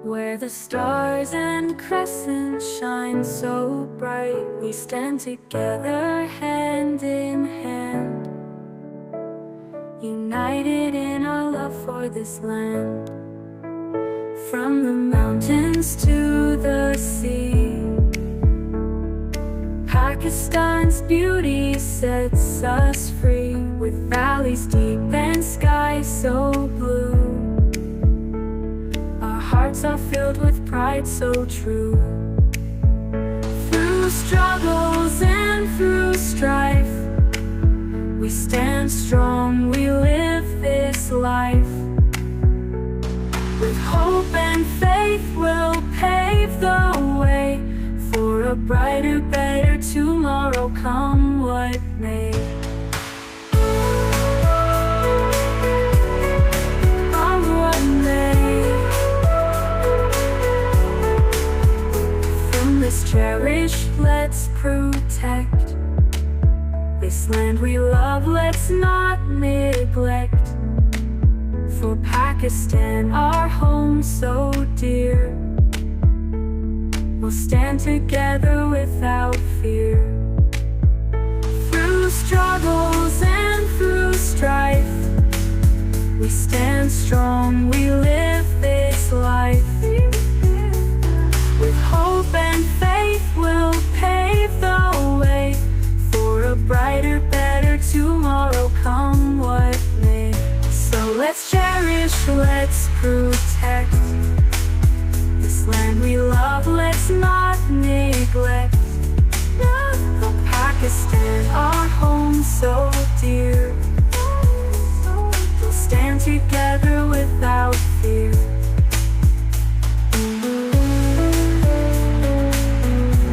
Where the stars and crescents shine so bright, we stand together hand in hand, united in our love for this land. From the mountains to the sea, Pakistan's beauty sets us free. With valleys deep and skies so blue, our hearts are filled with pride so true. Through struggles and through strife, we stand strong, we live this life. With hope and faith we'll pave the way for a brighter, better tomorrow, come what may. Come what may. From this cherished, let's protect this land we love, let's not neglect. For Pakistan, our home so dear, we'll stand together without fear. Through struggles and through strife, we stand strong, we live this life. With hope and faith we'll pave the way for a brighter, better tomorrow, come what may. So let's cherish, let's protect this land we love, let's not neglect. For Pakistan, our home so dear, we'll stand together without fear.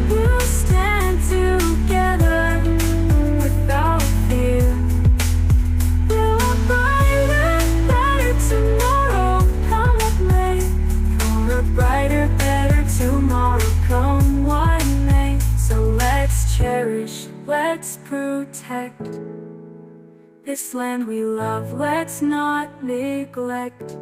We'll stand together without fear. We'll a brighter, better tomorrow, come what may. For a brighter, better tomorrow, come what may. So let's cherish, let's protect this land we love, let's not neglect.